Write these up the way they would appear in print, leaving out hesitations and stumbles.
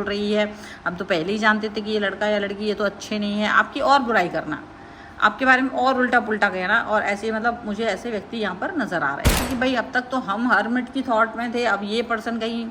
बोल रही है, हम तो पहले ही जानते थे कि ये लड़का या लड़की ये तो अच्छे नहीं है, आपकी और बुराई करना, आपके बारे में और उल्टा पुल्टा कहना, और ऐसे मतलब मुझे ऐसे व्यक्ति यहाँ पर नज़र आ रहे हैं। क्योंकि भाई अब तक तो हम हर्मिट की थॉट में थे, अब ये पर्सन कहीं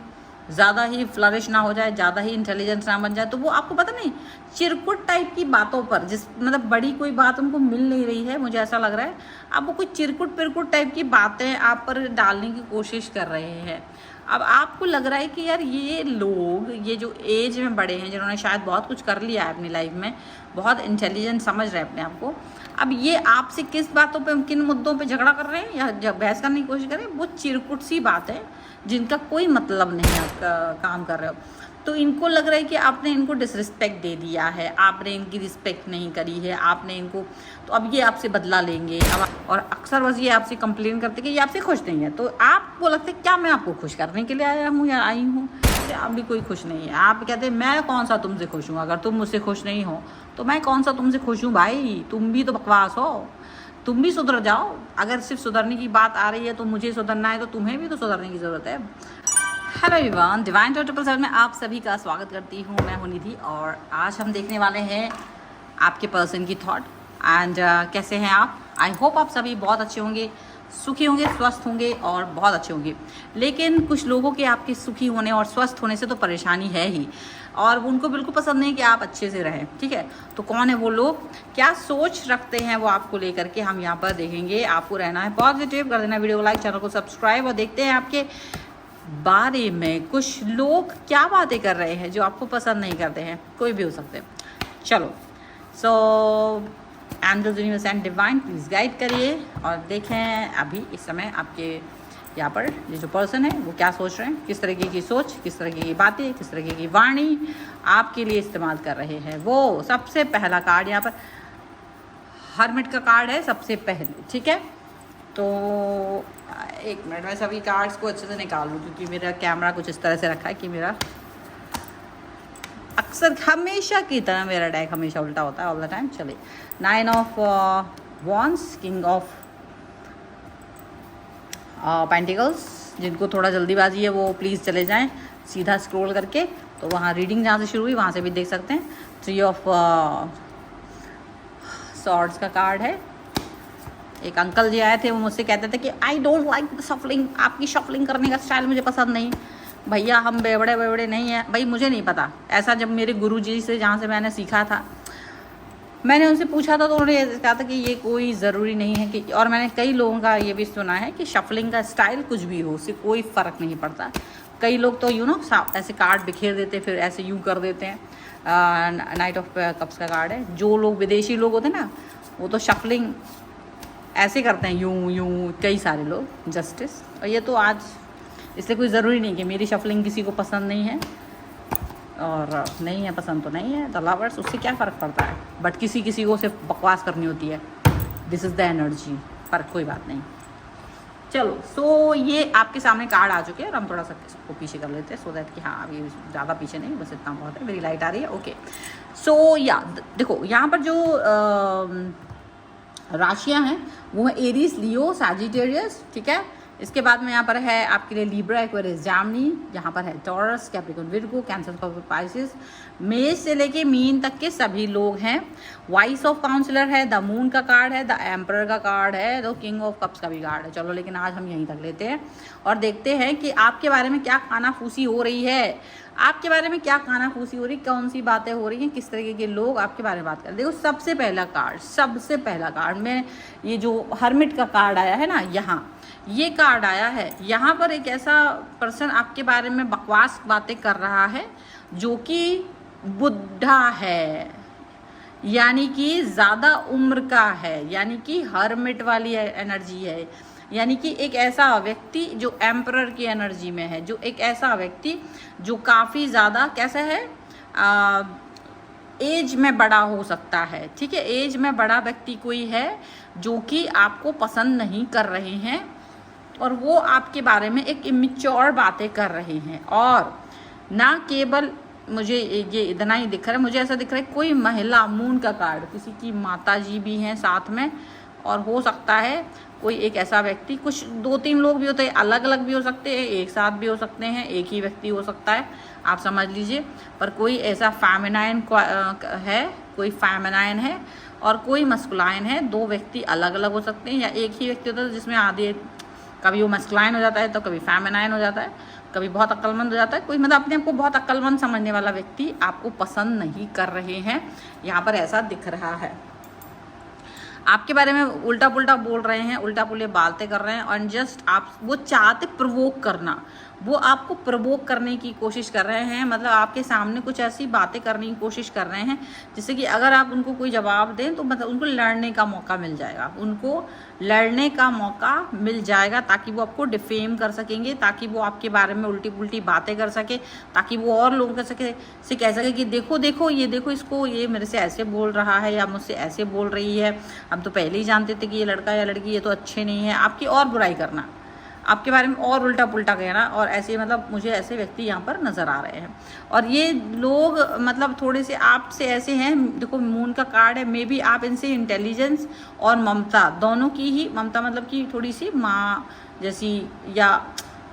ज़्यादा ही फ्लरिश ना हो जाए, ज़्यादा ही इंटेलिजेंस ना बन जाए, तो वो आपको पता नहीं चिरकुट टाइप की बातों पर, जिस मतलब बड़ी कोई बात उनको मिल नहीं रही है, मुझे ऐसा लग रहा है अब वो कोई चिरकुट पिरकुट टाइप की बातें आप पर डालने की कोशिश कर रहे हैं। अब आपको लग रहा है कि यार ये लोग, ये जो एज में बड़े हैं, जिन्होंने शायद बहुत कुछ कर लिया है अपनी लाइफ में, बहुत इंटेलिजेंट समझ रहे हैं अपने आप को, अब ये आपसे किस बातों पे, किन मुद्दों पे झगड़ा कर रहे हैं या जब बहस करने की कोशिश कर रहे हैं, वो चिरकुट सी बात है जिनका कोई मतलब नहीं है आप काम कर रहे हो। तो इनको लग रहा है कि आपने इनको डिसरिस्पेक्ट दे दिया है, आपने इनकी रिस्पेक्ट नहीं करी है, आपने इनको, तो अब ये आपसे बदला लेंगे। और अक्सर बस ये आपसे कंप्लेन करते कि ये आपसे खुश नहीं है, तो आपको लगता है क्या मैं आपको खुश करने के लिए आया हूँ या आई हूँ? आप भी कोई खुश नहीं है। आप कहते हैं मैं कौन सा तुमसे खुश हूँ, अगर तुम मुझसे खुश नहीं हो तो मैं कौन सा तुमसे खुश हूँ भाई, तुम भी तो बकवास हो, तुम भी सुधर जाओ। अगर सिर्फ सुधरने की बात आ रही है तो मुझे सुधरना है, तो तुम्हें भी तो सुधरने की ज़रूरत है। हेलो एवरीवन, डिवाइन 777 में आप सभी का स्वागत करती हूँ। मैं हूँ निधि और आज हम देखने वाले हैं आपके पर्सन की थॉट एंड कैसे हैं आप। आई होप आप सभी बहुत अच्छे होंगे, सुखी होंगे, स्वस्थ होंगे और बहुत अच्छे होंगे। लेकिन कुछ लोगों के आपके सुखी होने और स्वस्थ होने से तो परेशानी है ही, और उनको बिल्कुल पसंद नहीं कि आप अच्छे से रहें। ठीक है, तो कौन है वो लोग, क्या सोच रखते हैं वो आपको लेकर के, हम यहाँ पर देखेंगे। आपको रहना है पॉजिटिव, कर देना वीडियो को लाइक, चैनल को सब्सक्राइब, और देखते हैं आपके बारे में कुछ लोग क्या बातें कर रहे हैं जो आपको पसंद नहीं करते हैं। कोई भी हो सकते हैं। चलो, so angels, universe and divine please guide करिए और देखें अभी इस समय आपके यहाँ पर ये जो पर्सन है वो क्या सोच रहे हैं, किस तरीके की सोच, किस तरीके की बातें, किस तरीके की वाणी आपके लिए इस्तेमाल कर रहे हैं। वो सबसे पहला कार्ड यहाँ पर हर्मिट का कार्ड है सबसे पहले। ठीक है, तो एक मिनट में सभी कार्ड्स को अच्छे से निकाल लूँ, क्योंकि मेरा कैमरा कुछ इस तरह से रखा है कि मेरा अक्सर हमेशा की तरह मेरा डेक हमेशा उल्टा होता है ऑल द टाइम। चलिए, 9 of wands, king of pentacles. जिनको थोड़ा जल्दीबाजी है वो प्लीज़ चले जाएं सीधा स्क्रॉल करके, तो वहाँ रीडिंग जहाँ से शुरू हुई वहाँ से भी देख सकते हैं। 3 ऑफ सॉर्ड्स का कार्ड है। एक अंकल जी आए थे, वो मुझसे कहते थे कि आई डोंट लाइक शफलिंग, आपकी शफलिंग करने का स्टाइल मुझे पसंद नहीं। भैया हम बेवड़े बेवड़े नहीं हैं भाई, मुझे नहीं पता ऐसा। जब मेरे गुरुजी से जहाँ से मैंने सीखा था, मैंने उनसे पूछा था तो उन्होंने कहा था कि ये कोई ज़रूरी नहीं है कि, और मैंने कई लोगों का ये भी सुना है कि शफलिंग का स्टाइल कुछ भी हो, उससे कोई फ़र्क नहीं पड़ता। कई लोग तो ऐसे कार्ड बिखेर देते, फिर ऐसे यूँ कर देते हैं। नाइट ऑफ कप्स का कार्ड है। जो लोग विदेशी लोग होते हैं ना, वो तो शफलिंग ऐसे करते हैं, यूँ यूँ, कई सारे लोग जस्टिस। और ये तो आज इसलिए कोई ज़रूरी नहीं कि मेरी शफलिंग किसी को पसंद नहीं है, और नहीं है पसंद तो नहीं है, द लवर्स, उससे क्या फ़र्क पड़ता है। बट किसी किसी को सिर्फ बकवास करनी होती है, दिस इज़ द एनर्जी, पर कोई बात नहीं। चलो, सो ये आपके सामने कार्ड आ चुके हैं और हम थोड़ा सा इसको पीछे कर लेते हैं, सो दैट कि हाँ अभी ज़्यादा पीछे नहीं, बस इतना बहुत है। मेरी लाइट आ रही है, ओके। सो या देखो यहाँ पर जो राशियाँ हैं वो है एरीज, लियो, सैजिटेरियस। ठीक है, इसके बाद में यहाँ पर है आपके लिए लिब्रा, एक्वेरियस, जामिनी, यहाँ पर है taurus, Capricorn, Virgo, cancer, Pisces, मेष से लेके मीन तक के सभी लोग हैं। वाइस ऑफ काउंसलर है, द मून का कार्ड है, द एम्परर का कार्ड है, द किंग ऑफ कप्स का भी कार्ड है। चलो, लेकिन आज हम यहीं तक लेते हैं और देखते हैं कि आपके बारे में क्या कानाफूसी हो रही है, आपके बारे में क्या कानाफूसी हो रही, कौन सी बातें हो रही हैं, किस तरीके के लोग आपके बारे में बात कर। देखो, सबसे पहला कार्ड में ये जो हर्मिट का कार्ड आया है ना, यहाँ ये कार्ड आया है। यहाँ पर एक ऐसा पर्सन आपके बारे में बकवास बातें कर रहा है जो कि बुढ़ा है, यानी कि ज़्यादा उम्र का है, यानी कि हर्मिट वाली एनर्जी है, यानी कि एक ऐसा व्यक्ति जो एम्परर की एनर्जी में है, जो एक ऐसा व्यक्ति जो काफ़ी ज़्यादा कैसा है, एज में बड़ा हो सकता है। ठीक है, एज में बड़ा व्यक्ति कोई है जो कि आपको पसंद नहीं कर रहे हैं, और वो आपके बारे में एक इमेच्योर बातें कर रहे हैं। और ना केवल मुझे ये इतना ही दिख रहा है, मुझे ऐसा दिख रहा है कोई महिला, मून का कार्ड, किसी की माता जी भी हैं साथ में, और हो सकता है कोई एक ऐसा व्यक्ति, कुछ 2-3 लोग भी होते हैं, अलग अलग भी हो सकते हैं, एक साथ भी हो सकते हैं, एक ही व्यक्ति हो सकता है, आप समझ लीजिए। पर कोई ऐसा फेमिनाइन है, कोई फेमिनाइन है और कोई मस्कुलाइन है। 2 व्यक्ति अलग अलग हो सकते हैं या एक ही व्यक्ति होता है जिसमें आधे, कभी वो मस्कुलाइन हो जाता है तो कभी फेमिनाइन हो जाता है, कभी बहुत अक्लमंद हो जाता है। कोई मतलब अपने आप को बहुत अक्लमंद समझने वाला व्यक्ति आपको पसंद नहीं कर रहे हैं, यहाँ पर ऐसा दिख रहा है। आपके बारे में उल्टा पुल्टा बोल रहे हैं, उल्टा पुल्टे बातें कर रहे हैं और जस्ट आप वो चाहते प्रोवोक करना, वो आपको प्रोवोक करने की कोशिश कर रहे हैं। मतलब आपके सामने कुछ ऐसी बातें करने की कोशिश कर रहे हैं जिससे कि अगर आप उनको कोई जवाब दें तो मतलब उनको लड़ने का मौका मिल जाएगा, उनको लड़ने का मौका मिल जाएगा ताकि वो आपको डिफेम कर सकेंगे, ताकि वो आपके बारे में उल्टी पुल्टी बातें कर सके, ताकि वो और लोगों के से कह सके कि देखो देखो ये देखो इसको, ये मेरे से ऐसे बोल रहा है या मुझसे ऐसे बोल रही है, हम तो पहले ही जानते थे कि ये लड़का या लड़की ये तो अच्छे नहीं है। आपकी और बुराई करना, आपके बारे में और उल्टा पुल्टा कहना, और ऐसे मतलब मुझे ऐसे व्यक्ति यहाँ पर नज़र आ रहे हैं। और ये लोग मतलब थोड़े से आपसे ऐसे हैं, देखो मून का कार्ड है, मे बी आप इनसे इंटेलिजेंस और ममता दोनों की ही, ममता मतलब कि थोड़ी सी माँ जैसी या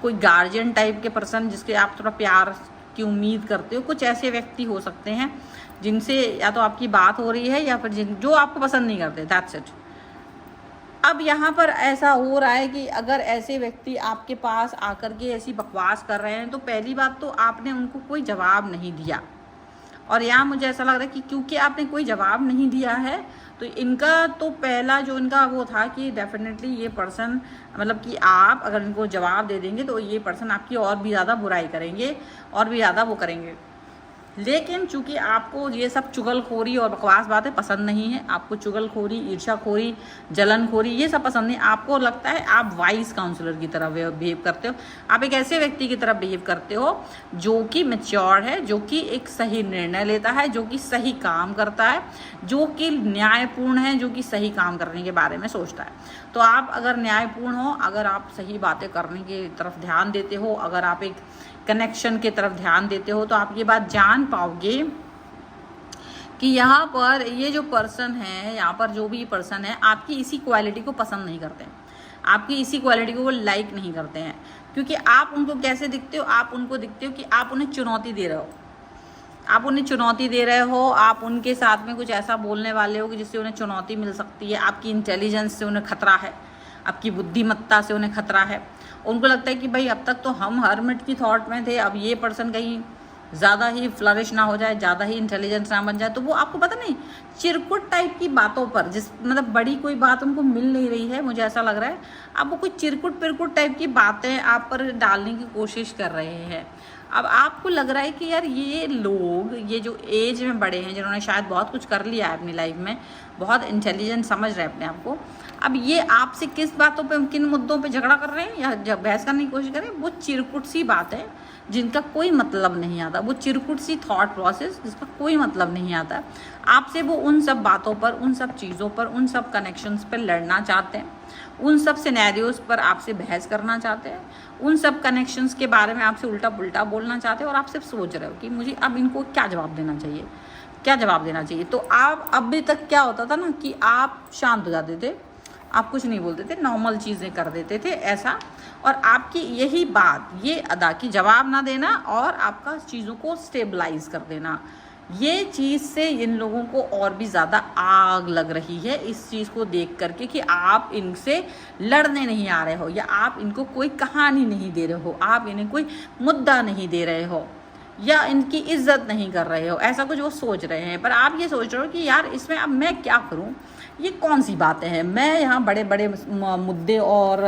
कोई गार्जियन टाइप के पर्सन जिसके आप थोड़ा प्यार की उम्मीद करते हो, कुछ ऐसे व्यक्ति हो सकते हैं जिनसे या तो आपकी बात हो रही है या फिर जो आपको पसंद नहीं करते, दैट्स इट। अब यहाँ पर ऐसा हो रहा है कि अगर ऐसे व्यक्ति आपके पास आकर के ऐसी बकवास कर रहे हैं तो पहली बात तो आपने उनको कोई जवाब नहीं दिया, और यहाँ मुझे ऐसा लग रहा है कि क्योंकि आपने कोई जवाब नहीं दिया है तो इनका तो पहला जो इनका वो था कि डेफिनेटली ये पर्सन मतलब कि आप अगर इनको जवाब दे देंगे तो ये पर्सन आपकी और भी ज़्यादा बुराई करेंगे और भी ज़्यादा वो करेंगे। लेकिन चूंकि आपको ये सब चुगलखोरी और बकवास बातें पसंद नहीं है, आपको चुगलखोरी, ईर्ष्याखोरी, जलनखोरी ये सब पसंद नहीं, आपको लगता है आप वाइस काउंसलर की तरह बिहेव करते हो, आप एक ऐसे व्यक्ति की तरह बिहेव करते हो जो कि मैच्योर है, जो कि एक सही निर्णय लेता है, जो कि सही काम करता है, जो कि न्यायपूर्ण है, जो कि सही काम करने के बारे में सोचता है। तो आप अगर न्यायपूर्ण हो, अगर आप सही बातें करने की तरफ ध्यान देते हो, अगर आप एक कनेक्शन की तरफ ध्यान देते हो तो आप ये बात जान पाओगे कि यहाँ पर ये जो पर्सन है, यहाँ पर जो भी पर्सन है आपकी इसी क्वालिटी को पसंद नहीं करते हैं, आपकी इसी क्वालिटी को वो लाइक नहीं करते हैं। क्योंकि आप उनको कैसे दिखते हो, आप उनको दिखते हो कि आप उन्हें चुनौती दे रहे हो, आप उन्हें चुनौती दे रहे हो, आप उनके साथ में कुछ ऐसा बोलने वाले हो कि जिससे उन्हें चुनौती मिल सकती है, आपकी इंटेलिजेंस से उन्हें खतरा है, आपकी बुद्धिमत्ता से उन्हें खतरा है। उनको लगता है कि भाई अब तक तो हम हर्मिट की थॉट में थे, अब ये पर्सन कहीं ज़्यादा ही फ्लरिश ना हो जाए, ज़्यादा ही इंटेलिजेंस ना बन जाए, तो वो आपको पता नहीं चिरकुट टाइप की बातों पर, जिस मतलब बड़ी कोई बात उनको मिल नहीं रही है, मुझे ऐसा लग रहा है अब वो कोई चिरकुट पिरकुट टाइप की बातें आप पर डालने की कोशिश कर रहे हैं। अब आपको लग रहा है कि यार ये लोग, ये जो एज में बड़े हैं, जिन्होंने शायद बहुत कुछ कर लिया है अपनी लाइफ में, बहुत इंटेलिजेंट समझ रहे हैं अपने आप को, अब ये आपसे किस बातों पे, किन मुद्दों पे झगड़ा कर रहे हैं या जब बहस करने की कोशिश कर रहे हैं, वो चिरकुट सी बात है जिनका कोई मतलब नहीं आता, वो चिरकुट सी थॉट प्रोसेस जिसका कोई मतलब नहीं आता आपसे। वो उन सब बातों पर, उन सब चीज़ों पर, उन सब कनेक्शंस पर लड़ना चाहते हैं, उन सब सिनेरियोज पर आपसे बहस करना चाहते हैं, उन सब कनेक्शंस के बारे में आपसे उल्टा पुल्टा बोलना चाहते हैं, और आप सिर्फ सोच रहे हो कि मुझे अब इनको क्या जवाब देना चाहिए, क्या जवाब देना चाहिए। तो आप अभी तक क्या होता था ना कि आप शांत हो जाते थे, आप कुछ नहीं बोलते थे, नॉर्मल चीज़ें कर देते थे ऐसा, और आपकी यही बात, ये अदा की जवाब ना देना और आपका चीज़ों को स्टेबलाइज कर देना, ये चीज़ से इन लोगों को और भी ज़्यादा आग लग रही है इस चीज़ को देख करके कि आप इनसे लड़ने नहीं आ रहे हो, या आप इनको कोई कहानी नहीं दे रहे हो, आप इन्हें कोई मुद्दा नहीं दे रहे हो, या इनकी इज्जत नहीं कर रहे हो, ऐसा कुछ वो सोच रहे हैं। पर आप ये सोच रहे हो कि यार इसमें अब मैं क्या करूं, ये कौन सी बातें हैं, मैं यहाँ बड़े बड़े मुद्दे और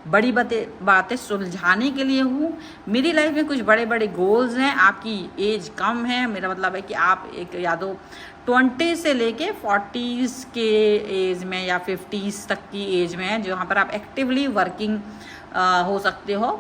बड़ी बातें सुलझाने के लिए हूँ, मेरी लाइफ में कुछ बड़े बड़े गोल्स हैं, आपकी एज कम है, मेरा मतलब है कि आप एक या तो 20 से लेके 40s के एज में या 50s तक की एज में है, जहाँ पर आप एक्टिवली वर्किंग हो सकते हो,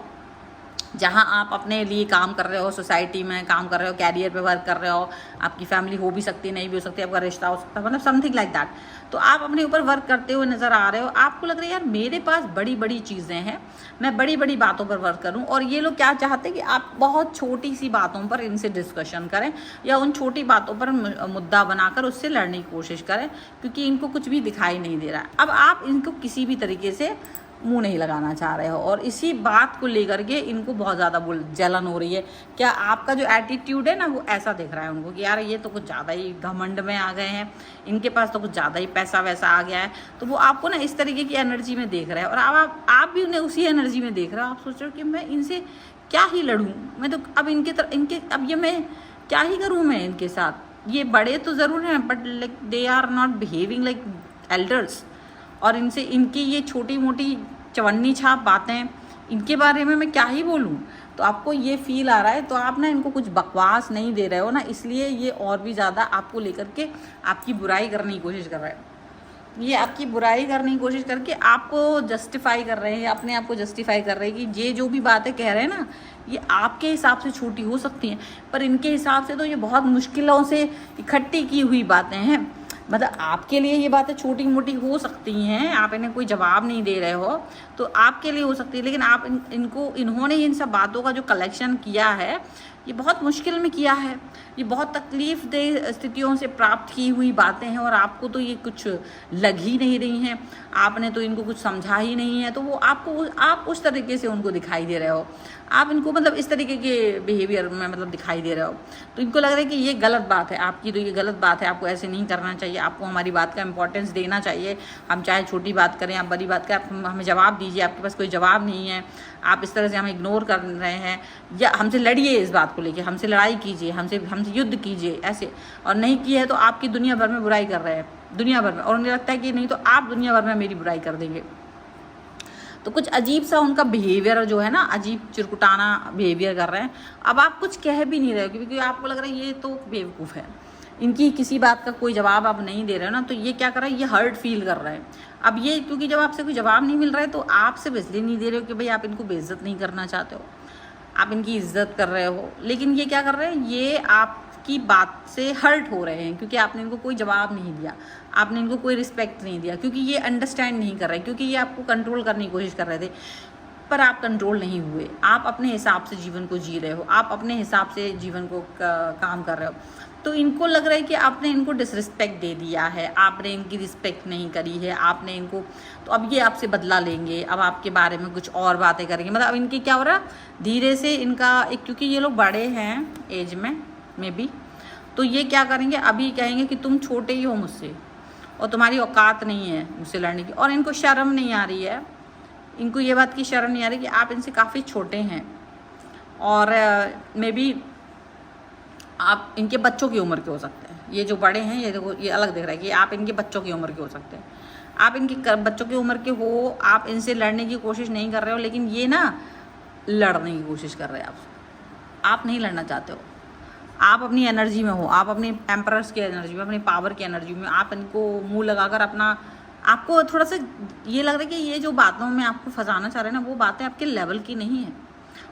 जहाँ आप अपने लिए काम कर रहे हो, सोसाइटी में काम कर रहे हो, कैरियर पे वर्क कर रहे हो, आपकी फैमिली हो भी सकती है, नहीं भी हो सकती, आपका रिश्ता हो सकता है, मतलब समथिंग लाइक दैट। तो आप अपने ऊपर वर्क करते हुए नज़र आ रहे हो, आपको लग रहा है यार मेरे पास बड़ी बड़ी चीज़ें हैं, मैं बड़ी बड़ी बातों पर वर्क करूं। और ये लोग क्या चाहते हैं कि आप बहुत छोटी सी बातों पर इनसे डिस्कशन करें या उन छोटी बातों पर मुद्दा बनाकर उससे लड़ने की कोशिश करें, क्योंकि इनको कुछ भी दिखाई नहीं दे रहा है। अब आप इनको किसी भी तरीके से मुंह नहीं लगाना चाह रहे हो और इसी बात को लेकर के इनको बहुत ज़्यादा जलन हो रही है। क्या आपका जो एटीट्यूड है ना वो ऐसा दिख रहा है उनको कि यार ये तो कुछ ज़्यादा ही घमंड में आ गए हैं, इनके पास तो कुछ ज़्यादा ही पैसा वैसा आ गया है। तो वो आपको ना इस तरीके की एनर्जी में देख रहे हैं और अब आप भी उन्हें उसी एनर्जी में देख रहे हो। आप सोच रहे हो कि मैं इनसे क्या ही लड़ूँ, मैं तो अब इनके अब ये मैं क्या ही करूँ मैं इनके साथ। ये बड़े तो ज़रूर हैं but like they are not behaving like elders, और इनसे इनकी ये छोटी मोटी चवन्नी छाप बातें, इनके बारे में मैं क्या ही बोलूँ। तो आपको ये फील आ रहा है, तो आप ना इनको कुछ बकवास नहीं दे रहे हो ना, इसलिए ये और भी ज़्यादा आपको लेकर के आपकी बुराई करने की कोशिश कर रहे हैं। ये आपकी बुराई करने की कोशिश करके आपको जस्टिफाई कर रहे हैं, अपने आप को जस्टिफाई कर रहे हैं कि ये जो भी बातें कह रहे हैं ना ये आपके हिसाब से छोटी हो सकती हैं, पर इनके हिसाब से तो ये बहुत मुश्किलों से इकट्ठी की हुई बातें हैं। मतलब आपके लिए ये बातें छोटी मोटी हो सकती हैं, आप इन्हें कोई जवाब नहीं दे रहे हो तो आपके लिए हो सकती है, लेकिन आप इन्होंने इन सब बातों का जो कलेक्शन किया है ये बहुत मुश्किल में किया है, ये बहुत तकलीफ दे स्थितियों से प्राप्त की हुई बातें हैं और आपको तो ये कुछ लग ही नहीं रही हैं, आपने तो इनको कुछ समझा ही नहीं है। तो वो आप उस तरीके से उनको दिखाई दे रहे हो, आप इनको मतलब इस तरीके के बिहेवियर में मतलब दिखाई दे रहे हो। तो इनको लग रहा है कि ये गलत बात है आपकी, तो ये गलत बात है, आपको ऐसे नहीं करना चाहिए, आपको हमारी बात का इंपॉर्टेंस देना चाहिए। हम चाहे छोटी बात करें या बड़ी बात करें, आप हमें जवाब दीजिए, आपके पास कोई जवाब नहीं है, आप इस तरह से हमें इग्नोर कर रहे हैं, या हमसे लड़िए इस बात को लेके, हमसे लड़ाई कीजिए, हमसे युद्ध कीजिए ऐसे। और नहीं की है तो आपकी दुनिया भर में बुराई कर रहे हैं, दुनिया भर में, और उन्हें लगता है कि नहीं तो आप दुनिया भर में मेरी बुराई कर देंगे। तो कुछ अजीब सा उनका बिहेवियर जो है ना, अजीब चिरकुटाना बिहेवियर कर रहे हैं। अब आप कुछ कह भी नहीं रहे हो क्योंकि आपको लग रहा है ये तो बेवकूफ़ है, इनकी किसी बात का कोई जवाब आप नहीं दे रहे हो ना, तो ये क्या कर रहा है, ये हर्ट फील कर रहे हैं। अब ये क्योंकि जब आपसे कोई जवाब नहीं मिल रहा है तो आप सिर्फ इसलिए नहीं दे रहे हो कि भाई आप इनको बेइज्जत नहीं करना चाहते हो, आप इनकी इज्जत कर रहे हो, लेकिन ये क्या कर रहे हैं, ये आपकी बात से हर्ट हो रहे हैं क्योंकि आपने इनको कोई जवाब नहीं दिया, आपने इनको कोई रिस्पेक्ट नहीं दिया, क्योंकि ये अंडरस्टैंड नहीं कर रहे, क्योंकि ये आपको कंट्रोल करने की कोशिश कर रहे थे पर आप कंट्रोल नहीं हुए। आप अपने हिसाब से जीवन को जी रहे हो, आप अपने हिसाब से जीवन को काम कर रहे हो। तो इनको लग रहा है कि आपने इनको डिसरिस्पेक्ट दे दिया है, आपने इनकी रिस्पेक्ट नहीं करी है, आपने इनको, तो अब ये आपसे बदला लेंगे, अब आपके बारे में कुछ और बातें करेंगे। मतलब अब इनकी क्या हो रहा है, धीरे से इनका एक, क्योंकि ये लोग बड़े हैं एज में भी, तो ये क्या करेंगे, अभी कहेंगे कि तुम छोटे ही हो मुझसे और तुम्हारी औकात नहीं है मुझसे लड़ने की। और इनको शर्म नहीं आ रही है, इनको ये बात की शर्म नहीं आ रही कि आप इनसे काफ़ी छोटे हैं और मे बी आप इनके बच्चों की उम्र के हो सकते हैं। ये जो बड़े हैं ये देखो, ये अलग दिख रहा है कि आप इनके बच्चों की उम्र के हो सकते हैं, आप इनके बच्चों की उम्र के हो, आप इनसे लड़ने की कोशिश नहीं कर रहे हो, लेकिन ये ना लड़ने की कोशिश कर रहे हैं आपसे। आप नहीं लड़ना चाहते हो, आप अपनी एनर्जी में हो, आप अपनी एम्परर्स की एनर्जी में, अपनी पावर की एनर्जी में, आप इनको मुंह लगाकर अपना, आपको थोड़ा सा ये लग रहा है कि ये जो बातों में आपको फंसाना चाह रहे हैं ना, वो बातें आपके लेवल की नहीं है,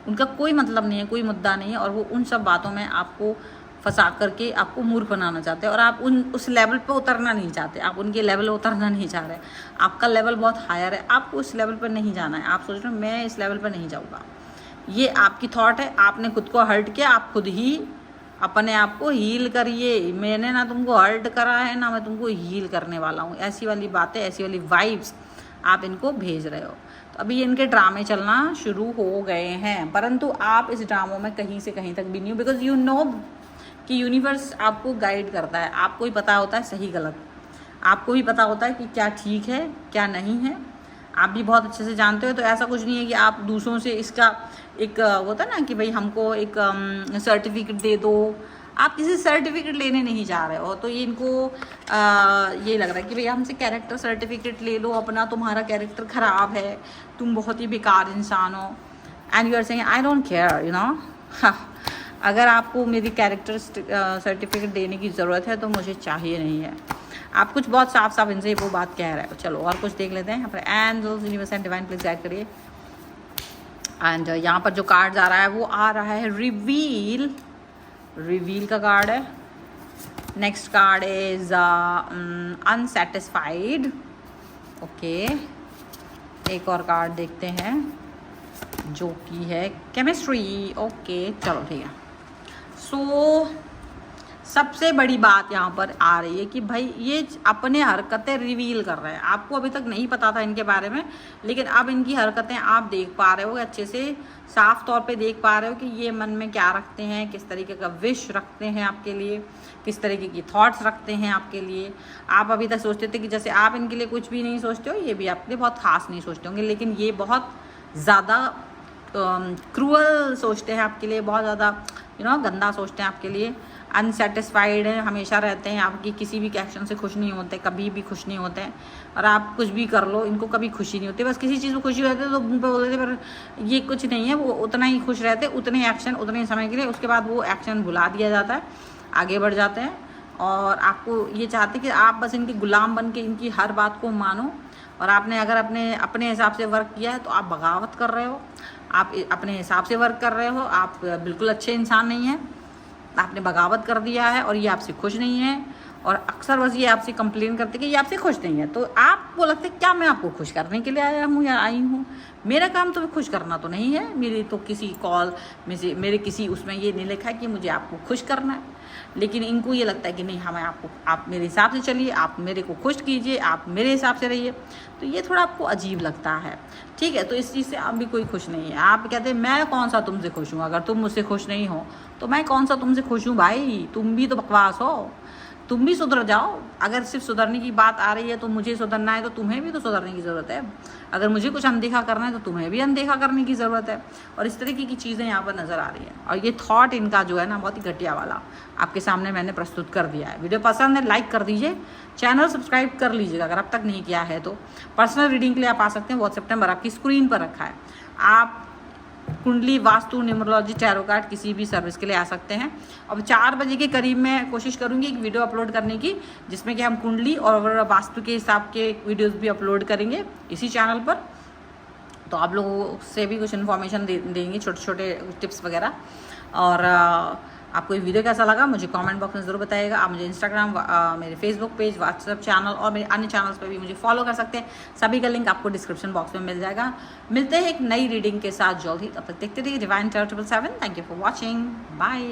उनका कोई मतलब नहीं है, कोई मुद्दा नहीं है, और वो उन सब बातों में आपको फंसा करके आपको मूर्ख बनाना चाहते हैं और आप उस लेवल पे उतरना नहीं चाहते, आप उनके लेवल पे उतरना नहीं चाह रहे। आपका लेवल बहुत हायर है, आपको उस लेवल पर नहीं जाना है, आप सोच रहे हो मैं इस लेवल पर नहीं जाऊँगा। ये आपकी थॉट है, आपने खुद को हर्ट किया, आप खुद ही अपने आप को हील करिए। मैंने ना तुमको हर्ट करा है, ना मैं तुमको हील करने वाला हूँ। ऐसी वाली बातें, ऐसी वाली वाइब्स आप इनको भेज रहे हो। तो अभी इनके ड्रामे चलना शुरू हो गए हैं, परंतु आप इस ड्रामों में कहीं से कहीं तक भी नहीं हो, बिकॉज यू नो कि यूनिवर्स आपको गाइड करता है, आपको ही पता होता है सही गलत, आपको भी पता होता है कि क्या ठीक है क्या नहीं है, आप भी बहुत अच्छे से जानते हो। तो ऐसा कुछ नहीं है कि आप दूसरों से इसका एक होता है ना कि भाई हमको एक सर्टिफिकेट दे दो, आप किसी सर्टिफिकेट लेने नहीं जा रहे हो। तो ये इनको ये लग रहा है कि भाई हमसे कैरेक्टर सर्टिफिकेट ले लो अपना, तुम्हारा कैरेक्टर ख़राब है, तुम बहुत ही बेकार इंसान हो, and you are saying I don't care, you know. अगर आपको मेरी कैरेक्टर सर्टिफिकेट देने की ज़रूरत है तो मुझे चाहिए नहीं है। आप कुछ बहुत साफ साफ इनसे वो बात कह रहे हो। चलो और कुछ देख लेते हैं यहाँ पर। Angels, universe and divine please guide करिए। एंड यहाँ पर जो कार्ड आ रहा है वो आ रहा है रिवील, रिवील का कार्ड है। Next card is unsatisfied. Okay, एक और कार्ड देखते हैं जो कि है केमिस्ट्री। ओके चलो ठीक है। सो सबसे बड़ी बात यहाँ पर आ रही है कि भाई ये अपने हरकतें रिवील कर रहे हैं। आपको अभी तक नहीं पता था इनके बारे में, लेकिन अब इनकी हरकतें आप देख पा रहे हो अच्छे से, साफ तौर पे देख पा रहे हो कि ये मन में क्या रखते हैं, किस तरीके का विश रखते हैं आपके लिए, किस तरीके की थॉट्स रखते हैं आपके लिए। आप अभी तक सोचते थे कि जैसे आप इनके लिए कुछ भी नहीं सोचते हो, ये भी आपके लिए बहुत खास नहीं सोचते होंगे, लेकिन ये बहुत ज़्यादा क्रूअल सोचते हैं आपके लिए, बहुत ज़्यादा गंदा सोचते हैं आपके लिए। अनसेटिस्फाइड है, हमेशा रहते हैं, आपकी किसी भी एक्शन से खुश नहीं होते, कभी भी खुश नहीं होते हैं। और आप कुछ भी कर लो, इनको कभी खुशी नहीं होती। बस किसी चीज़ में खुशी रहती है तो मुंह पे बोल देते, पर ये कुछ नहीं है। वो उतना ही खुश रहते, उतने एक्शन, उतने समय के लिए, उसके बाद वो एक्शन भुला दिया जाता है, आगे बढ़ जाते हैं। और आपको ये चाहते कि आप बस इनके गुलाम बन के इनकी हर बात को मानो। और आपने अगर अपने हिसाब से वर्क किया है तो आप बगावत कर रहे हो, आप अपने हिसाब से वर्क कर रहे हो, आप बिल्कुल अच्छे इंसान नहीं हैं, आपने बगावत कर दिया है और ये आपसे खुश नहीं है। और अक्सर बस ये आपसे कंप्लेन करते कि ये आपसे खुश नहीं है। तो आपको लगता है क्या मैं आपको खुश करने के लिए आया हूँ या आई हूँ? मेरा काम तो खुश करना तो नहीं है। मेरी तो किसी कॉल में से मेरे किसी उसमें ये नहीं लिखा है कि मुझे आपको खुश करना है, लेकिन इनको ये लगता है कि नहीं, हमें आप मेरे हिसाब से चलिए, आप मेरे को खुश कीजिए, आप मेरे हिसाब से रहिए। तो ये थोड़ा आपको अजीब लगता है, ठीक है। तो इस चीज़ से आप भी कोई खुश नहीं है। आप कहते हैं मैं कौन सा तुमसे खुश हूँ, अगर तुम मुझसे खुश नहीं हो तो मैं कौन सा तुमसे खुश हूँ भाई। तुम भी तो बकवास हो, तुम भी सुधर जाओ। अगर सिर्फ सुधरने की बात आ रही है तो मुझे सुधरना है, तो तुम्हें भी तो सुधरने की ज़रूरत है। अगर मुझे कुछ अनदेखा करना है तो तुम्हें भी अनदेखा करने की ज़रूरत है। और इस तरीके की चीज़ें यहाँ पर नज़र आ रही हैं। और ये थॉट इनका जो है ना, बहुत ही घटिया वाला आपके सामने मैंने प्रस्तुत कर दिया है। वीडियो पसंद है लाइक कर दीजिए, चैनल सब्सक्राइब कर लीजिएगा अगर अब तक नहीं किया है तो। पर्सनल रीडिंग के लिए आप आ सकते हैं, व्हाट्सएप नंबर आपकी स्क्रीन पर रखा है। आप कुंडली, वास्तु, न्यूमरोलॉजी, टैरो कार्ड किसी भी सर्विस के लिए आ सकते हैं। अब 4 बजे के करीब मैं कोशिश करूंगी एक वीडियो अपलोड करने की, जिसमें कि हम कुंडली और वास्तु के हिसाब के वीडियोस भी अपलोड करेंगे इसी चैनल पर। तो आप लोगों से भी कुछ इन्फॉर्मेशन देंगे, छोटे छोटे टिप्स वगैरह। और आपको ये वीडियो कैसा लगा मुझे कमेंट बॉक्स में ज़रूर बताइएगा। आप मुझे इंस्टाग्राम, मेरे फेसबुक पेज, व्हाट्सएप चैनल और मेरे अन्य चैनल्स पे भी मुझे फॉलो कर सकते हैं। सभी का लिंक आपको डिस्क्रिप्शन बॉक्स में मिल जाएगा। मिलते हैं एक नई रीडिंग के साथ जल्द ही, तब तक देखते रहिए divine charitable 7। Thank you for watching, bye.